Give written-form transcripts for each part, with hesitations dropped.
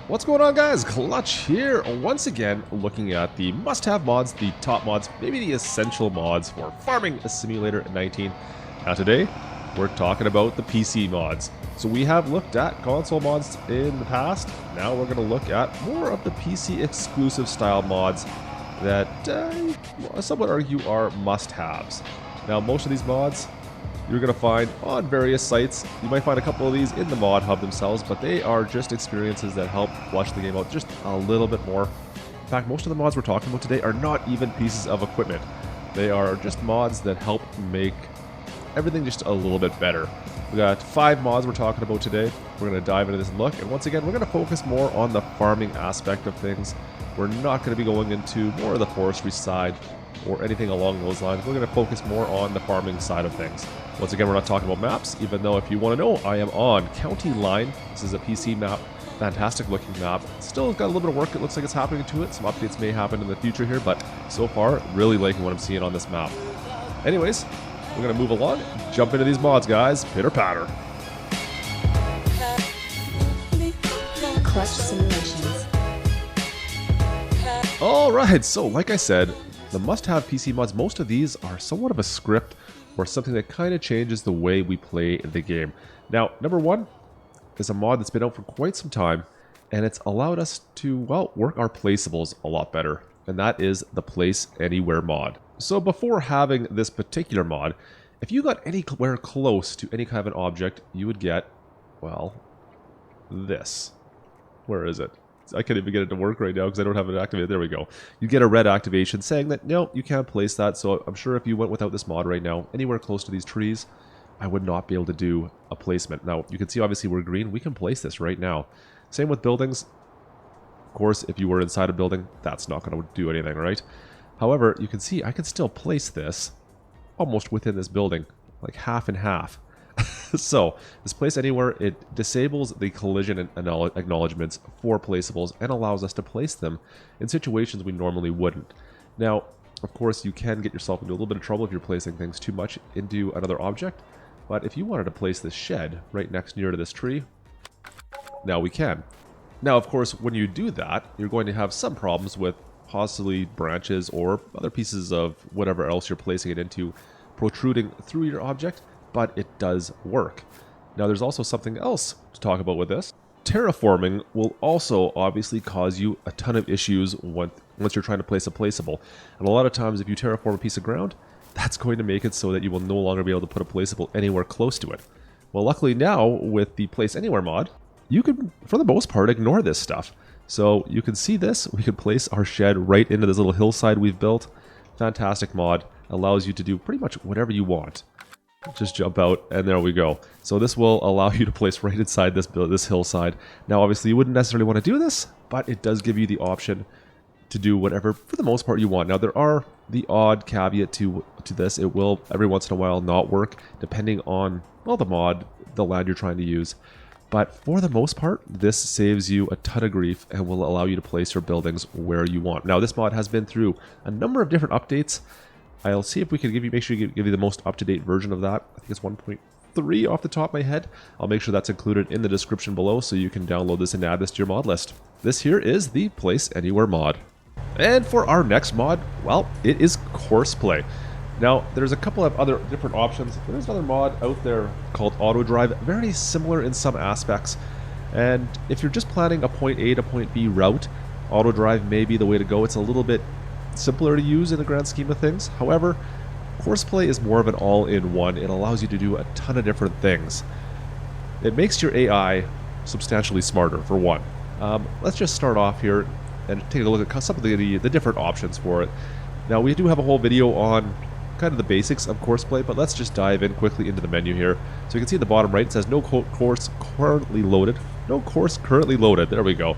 What's going on, guys? Klutch here, once again looking at the must-have mods, the top mods, maybe the essential mods for Farming Simulator 19. Now today, we're talking about the PC mods. So we have looked at console mods in the past. Now we're going to look at more of the PC exclusive style mods that some would argue are must-haves. Now most of these mods you're going to find on various sites. You might find a couple of these in the mod hub themselves, but they are just experiences that help flesh the game out just a little bit more. In fact, most of the mods we're talking about today are not even pieces of equipment. They are just mods that help make everything just a little bit better. We got 5 mods we're talking about today. We're going to dive into this and look, and once again, we're going to focus more on the farming aspect of things. We're not going to be going into more of the forestry side or anything along those lines. We're going to focus more on the farming side of things. Once again, we're not talking about maps, even though if you want to know, I am on County Line. This is a PC map. Fantastic looking map. Still got a little bit of work, it looks like it's happening to it. Some updates may happen in the future here, but so far, really liking what I'm seeing on this map. Anyways, we're going to move along, jump into these mods, guys. Pitter patter. Klutch Simulations. Alright, so like I said, the must-have PC mods, most of these are somewhat of a script or something that kind of changes the way we play the game. Now, number one is a mod that's been out for quite some time, and it's allowed us to, well, work our placeables a lot better, and that is the Place Anywhere mod. So before having this particular mod, if you got anywhere close to any kind of an object, you would get, well, this. Where is it? I can't even get it to work right now because I don't have it activated. There we go. You get a red activation saying that, no, you can't place that. So I'm sure if you went without this mod right now, anywhere close to these trees, I would not be able to do a placement. Now, you can see obviously we're green. We can place this right now. Same with buildings. Of course, if you were inside a building, that's not going to do anything, right? However, you can see I can still place this almost within this building, like half and half. So, this Place Anywhere, it disables the collision acknowledgements for placeables and allows us to place them in situations we normally wouldn't. Now, of course, you can get yourself into a little bit of trouble if you're placing things too much into another object, but if you wanted to place this shed right next near to this tree, now we can. Now, of course, when you do that, you're going to have some problems with possibly branches or other pieces of whatever else you're placing it into protruding through your object, but it does work. Now there's also something else to talk about with this. Terraforming will also obviously cause you a ton of issues once you're trying to place a placeable. And a lot of times if you terraform a piece of ground, that's going to make it so that you will no longer be able to put a placeable anywhere close to it. Well, luckily now with the Place Anywhere mod, you can, for the most part, ignore this stuff. So you can see this, we can place our shed right into this little hillside we've built. Fantastic mod, allows you to do pretty much whatever you want. Just jump out, and there we go. So this will allow you to place right inside this hillside. Now, obviously, you wouldn't necessarily want to do this, but it does give you the option to do whatever, for the most part, you want. Now, there are the odd caveat to this. It will, every once in a while, not work, depending on, well, the mod, the land you're trying to use. But for the most part, this saves you a ton of grief and will allow you to place your buildings where you want. Now, this mod has been through a number of different updates. I'll see if we can make sure you give you the most up-to-date version of that. I think it's 1.3 off the top of my head. I'll make sure that's included in the description below so you can download this and add this to your mod list. This here is the Place Anywhere mod. And for our next mod, well, it is Courseplay. Now, there's a couple of other different options. There's another mod out there called Auto Drive, very similar in some aspects. And if you're just planning a point A to point B route, Auto Drive may be the way to go. It's a little bit simpler to use in the grand scheme of things. However, Courseplay is more of an all-in-one. It allows you to do a ton of different things. It makes your AI substantially smarter, for one. Let's just start off here and take a look at some of the different options for it. Now, we do have a whole video on kind of the basics of Courseplay, but let's just dive in quickly into the menu here. So you can see at the bottom right, it says no course currently loaded. No course currently loaded. There we go.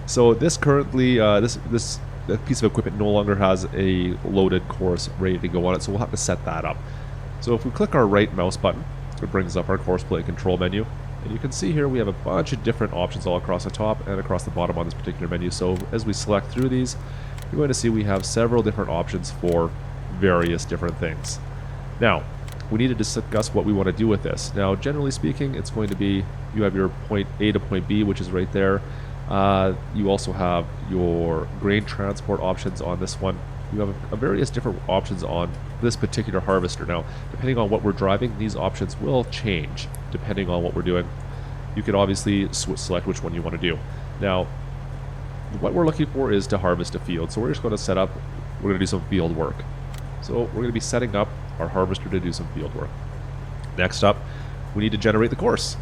So this currently, this piece of equipment no longer has a loaded course ready to go on it, so we'll have to set that up. So if we click our right mouse button, it brings up our Courseplay control menu, and you can see here we have a bunch of different options all across the top and across the bottom on this particular menu. So as we select through these, you're going to see we have several different options for various different things. Now, we need to discuss what we want to do with this. Now, generally speaking, it's going to be, you have your point A to point B, which is right there. You also have your grain transport options on this one. You have a various different options on this particular harvester. Now, depending on what we're driving, these options will change depending on what we're doing. You can obviously select which one you want to do. Now, what we're looking for is to harvest a field. So we're just going to set up, we're going to do some field work. So we're going to be setting up our harvester to do some field work. Next up, we need to generate the course.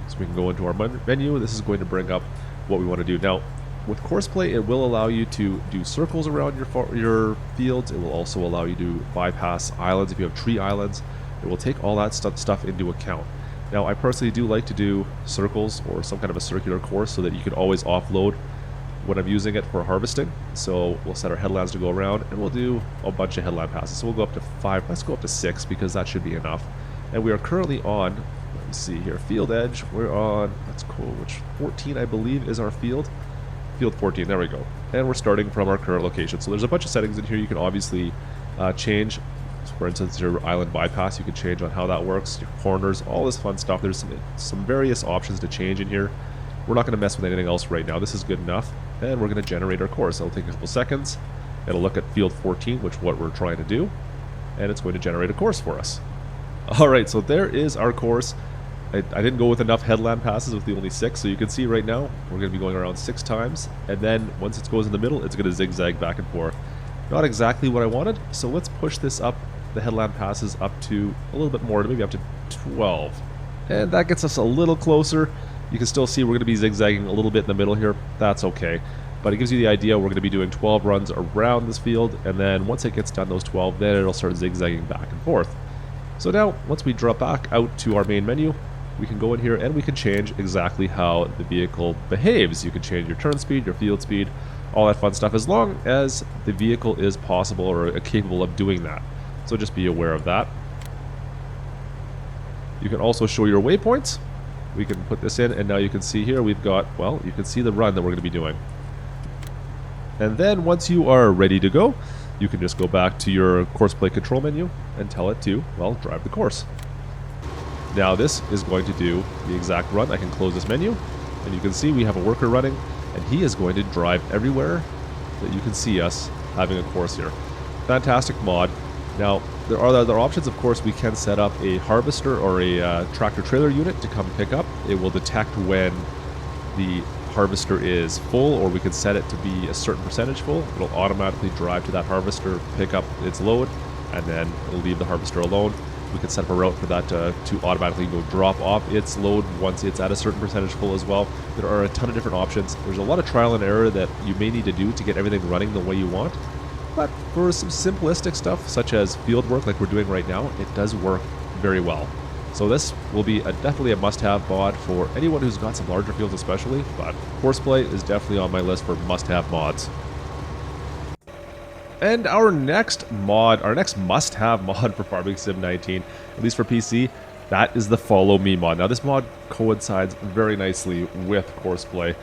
So we can go into our menu. This is going to bring up what we want to do. Now, with Courseplay, it will allow you to do circles around your fields. It will also allow you to bypass islands if you have tree islands. It will take all that stuff into account. Now, I personally do like to do circles or some kind of a circular course so that you can always offload when I'm using it for harvesting. So we'll set our headlands to go around, and we'll do a bunch of headland passes. So we'll go up to 5. Let's go up to 6 because that should be enough. And we are currently on, let me see here, field edge. We're on, that's cool, which 14 I believe is our field. Field 14, there we go. And we're starting from our current location. So there's a bunch of settings in here you can obviously change. So for instance, your island bypass, you can change on how that works, your corners, all this fun stuff. There's some various options to change in here. We're not going to mess with anything else right now. This is good enough. And we're going to generate our course. It'll take a couple seconds. It'll look at field 14, which is what we're trying to do. And it's going to generate a course for us. Alright, so there is our course. I didn't go with enough headland passes with the only 6, so you can see right now we're going to be going around 6 times, and then once it goes in the middle, it's going to zigzag back and forth. Not exactly what I wanted, so let's push this up, the headland passes up to a little bit more, maybe up to 12. And that gets us a little closer. You can still see we're going to be zigzagging a little bit in the middle here. That's okay. But it gives you the idea we're going to be doing 12 runs around this field, and then once it gets done those 12, then it'll start zigzagging back and forth. So now, once we drop back out to our main menu, we can go in here and we can change exactly how the vehicle behaves. You can change your turn speed, your field speed, all that fun stuff, as long as the vehicle is possible or capable of doing that. So just be aware of that. You can also show your waypoints. We can put this in, and now you can see here we've got, well, you can see the run that we're going to be doing. And then once you are ready to go, you can just go back to your Courseplay control menu and tell it to, well, drive the course. Now this is going to do the exact run. I can close this menu, and you can see we have a worker running, and he is going to drive everywhere that you can see us having a course here. Fantastic mod. Now, there are other options. Of course, we can set up a harvester or a tractor trailer unit to come pick up. It will detect when the harvester is full, or we can set it to be a certain percentage full. It'll automatically drive to that harvester, pick up its load, and then it'll leave the harvester alone. We can set up a route for that to automatically go drop off its load once it's at a certain percentage full as well. There are a ton of different options. There's a lot of trial and error that you may need to do to get everything running the way you want. But for some simplistic stuff, such as field work like we're doing right now, it does work very well. So this will be definitely a must-have mod for anyone who's got some larger fields especially, but Courseplay is definitely on my list for must-have mods. And our next mod, our next must-have mod for Farming Sim 19, at least for PC, that is the Follow Me mod. Now this mod coincides very nicely with Courseplay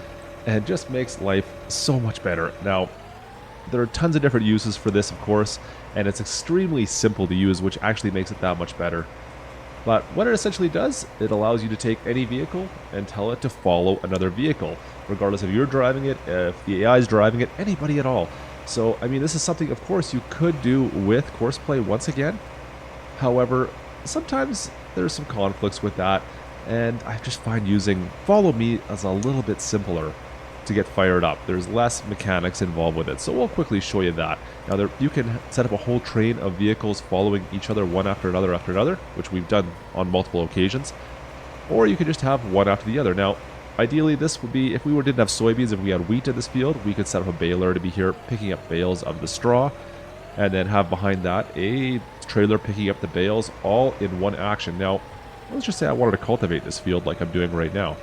and just makes life so much better. Now, there are tons of different uses for this, of course, and it's extremely simple to use, which actually makes it that much better. But what it essentially does, it allows you to take any vehicle and tell it to follow another vehicle, regardless if you're driving it, if the AI is driving it, anybody at all. So, I mean, this is something, of course, you could do with Courseplay once again. However, sometimes there's some conflicts with that, and I just find using Follow Me as a little bit simpler to get fired up. There's less mechanics involved with it, so we'll quickly show you that. Now, you can set up a whole train of vehicles following each other one after another, which we've done on multiple occasions, or you can just have one after the other. Now, ideally, this would be, if we didn't have soybeans, if we had wheat in this field, we could set up a baler to be here picking up bales of the straw, and then have behind that a trailer picking up the bales, all in one action. Now, let's just say I wanted to cultivate this field like I'm doing right now.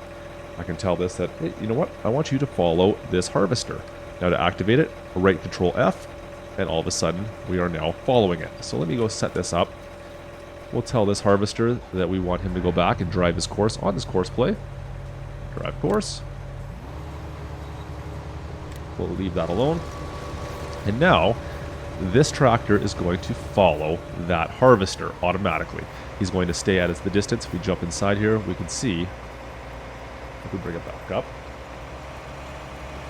I can tell this that, hey, you know what? I want you to follow this harvester. Now to activate it, right Control F, and all of a sudden, we are now following it. So let me go set this up. We'll tell this harvester that we want him to go back and drive his course on this Courseplay. Drive course. We'll leave that alone. And now, this tractor is going to follow that harvester automatically. He's going to stay at the distance. If we jump inside here, we can see, if we bring it back up,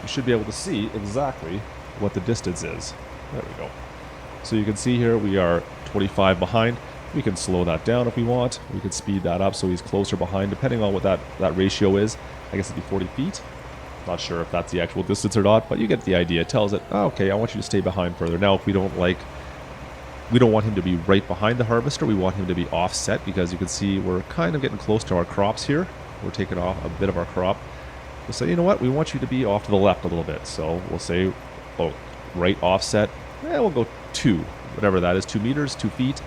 you should be able to see exactly what the distance is. There we go. So you can see here we are 25 behind. We can slow that down if we want. We can speed that up so he's closer behind, depending on what that ratio is. I guess it'd be 40 feet. Not sure if that's the actual distance or not, but you get the idea. It tells it, oh, okay, I want you to stay behind further. Now, if we don't want him to be right behind the harvester. We want him to be offset because you can see we're kind of getting close to our crops here. We're taking off a bit of our crop. We'll say, you know what, we want you to be off to the left a little bit. So we'll say, oh, right offset. We'll go 2, whatever that is, 2 meters, 2 feet.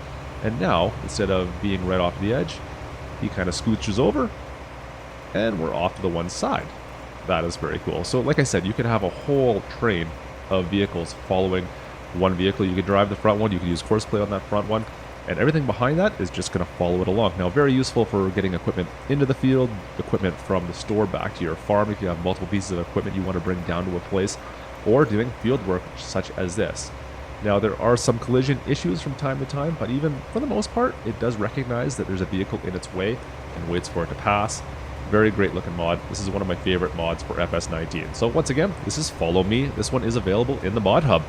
And now, instead of being right off the edge, he kind of scooches over, and we're off to the one side. That is very cool. So like I said, you can have a whole train of vehicles following one vehicle. You can drive the front one, you can use Courseplay on that front one, and everything behind that is just going to follow it along. Now, very useful for getting equipment into the field, equipment from the store back to your farm if you have multiple pieces of equipment you want to bring down to a place, or doing field work such as this. Now, there are some collision issues from time to time, but even for the most part, it does recognize that there's a vehicle in its way and waits for it to pass. Very great looking mod. This is one of my favorite mods for FS19. So once again, this is Follow Me. This one is available in the mod hub.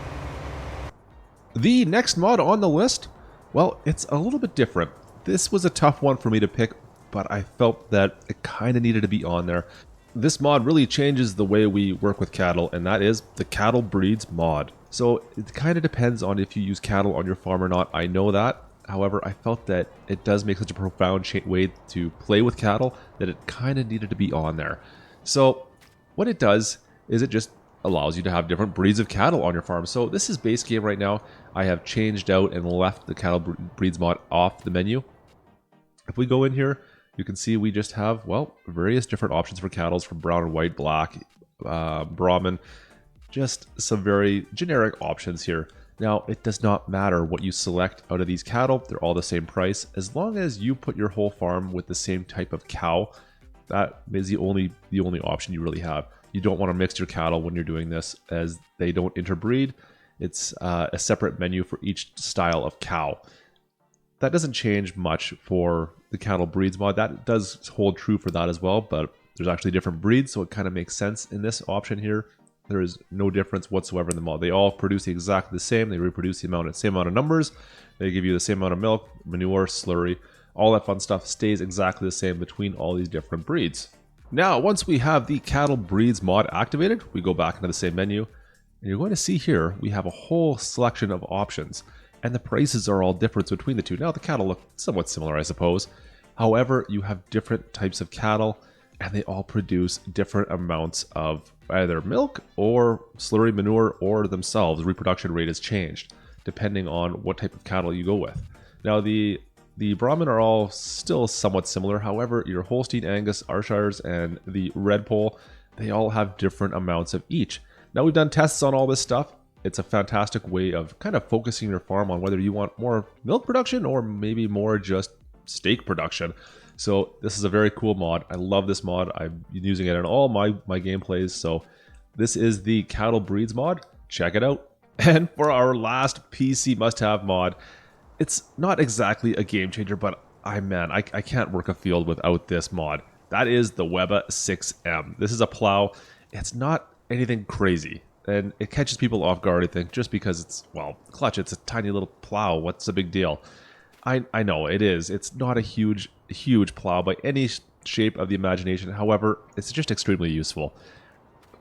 The next mod on the list, well, it's a little bit different. This was a tough one for me to pick, but I felt that it kind of needed to be on there. This mod really changes the way we work with cattle, and that is the cattle breeds mod. So it kind of depends on if you use cattle on your farm or not. I know that. However, I felt that it does make such a profound way to play with cattle that it kind of needed to be on there. So what it does is it just allows you to have different breeds of cattle on your farm. So this is base game right now. I have changed out and left the cattle breeds mod off the menu. If we go in here, you can see we just have, well, various different options for cattle from brown and white, black, Brahmin, just some very generic options here. Now, it does not matter what you select out of these cattle. They're all the same price. As long as you put your whole farm with the same type of cow, that is the only option you really have. You don't want to mix your cattle when you're doing this, as they don't interbreed. It's a separate menu for each style of cow. That doesn't change much for the cattle breeds mod. That does hold true for that as well, but there's actually different breeds, so it kind of makes sense in this option here. There is no difference whatsoever in the mod. They all produce exactly the same. They reproduce the same amount of numbers. They give you the same amount of milk, manure, slurry. All that fun stuff stays exactly the same between all these different breeds. Now, once we have the cattle breeds mod activated, we go back into the same menu. And you're going to see here, we have a whole selection of options. And the prices are all different between the two. Now, the cattle look somewhat similar, I suppose. However, you have different types of cattle, and they all produce different amounts of either milk or slurry, manure, or themselves. Reproduction rate has changed depending on what type of cattle you go with. Now, the Brahmin are all still somewhat similar. However, your Holstein, Angus, Ayrshires, and the Red Pole, they all have different amounts of each. Now, we've done tests on all this stuff. It's a fantastic way of kind of focusing your farm on whether you want more milk production or maybe more just steak production. So this is a very cool mod. I love this mod. I'm using it in all my gameplays. So this is the cattle breeds mod. Check it out. And for our last PC must-have mod, it's not exactly a game changer, but I can't work a field without this mod. That is the WEBA 6M. This is a plow. It's not anything crazy, and it catches people off guard, I think, just because it's, well, Klutch, it's a tiny little plow. What's the big deal? I know it is. It's not a huge plow by any shape of the imagination. However, it's just extremely useful.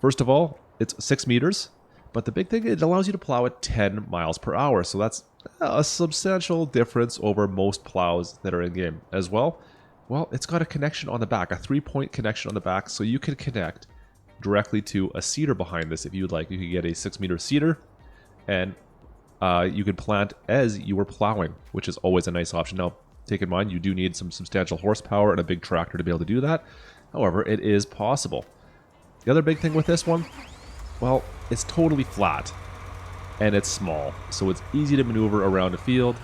First of all, it's 6 meters, but the big thing, it allows you to plow at 10 miles per hour. So that's a substantial difference over most plows that are in game as well. Well, it's got a connection on the back, a 3-point connection on the back, so you can connect directly to a seeder behind this if you would like. You could get a 6-meter seeder, and you could plant as you were plowing, which is always a nice option. Now, take in mind, you do need some substantial horsepower and a big tractor to be able to do that. However, it is possible. The other big thing with this one, well, it's totally flat, and it's small, so it's easy to maneuver around a field.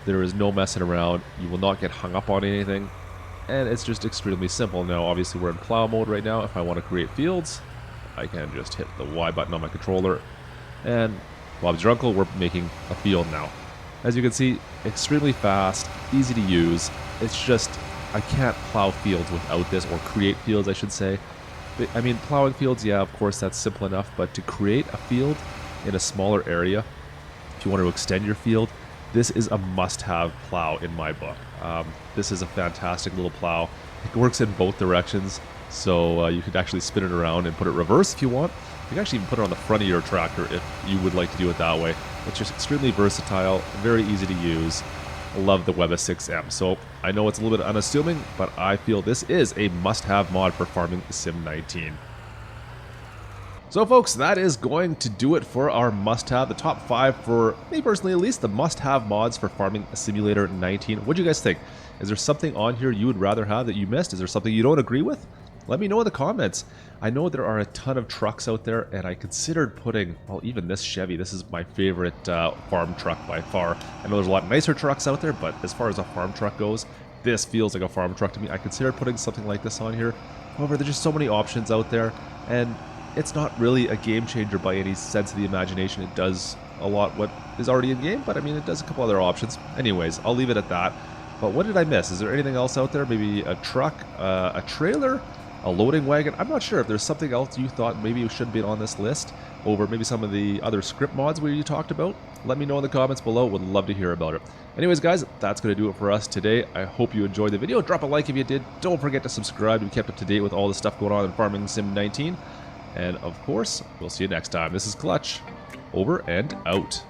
There is no messing around. You will not get hung up on anything, and it's just extremely simple. Now, obviously, we're in plow mode right now. If I want to create fields, I can just hit the Y button on my controller, and Bob's your uncle, we're making a field now. As you can see, extremely fast, easy to use. It's just, I can't plow fields without this, or create fields, I should say. I mean, plowing fields, yeah, of course, that's simple enough, but to create a field in a smaller area, if you want to extend your field, this is a must-have plow in my book. This is a fantastic little plow. It works in both directions, so you could actually spin it around and put it reverse if you want. You can actually even put it on the front of your tractor if you would like to do it that way. It's just extremely versatile, very easy to use. I love the WEBA 6M. So I know it's a little bit unassuming, but I feel this is a must-have mod for Farming Sim 19. So folks, that is going to do it for our must-have, the top 5 for me personally at least, the must-have mods for Farming Simulator 19. What do you guys think? Is there something on here you would rather have that you missed? Is there something you don't agree with? Let me know in the comments. I know there are a ton of trucks out there, and I considered putting, well, even this Chevy. This is my favorite farm truck by far. I know there's a lot nicer trucks out there, but as far as a farm truck goes, this feels like a farm truck to me. I considered putting something like this on here. However, there's just so many options out there, and it's not really a game changer by any sense of the imagination. It does a lot what is already in game, but I mean, it does a couple other options. Anyways, I'll leave it at that. But what did I miss? Is there anything else out there? Maybe a truck, a trailer, a loading wagon? I'm not sure if there's something else you thought maybe should be on this list over maybe some of the other script mods we talked about. Let me know in the comments below. Would love to hear about it. Anyways, guys, that's going to do it for us today. I hope you enjoyed the video. Drop a like if you did. Don't forget to subscribe to be kept up to date with all the stuff going on in Farming Sim 19. And of course, we'll see you next time. This is Klutch. Over and out.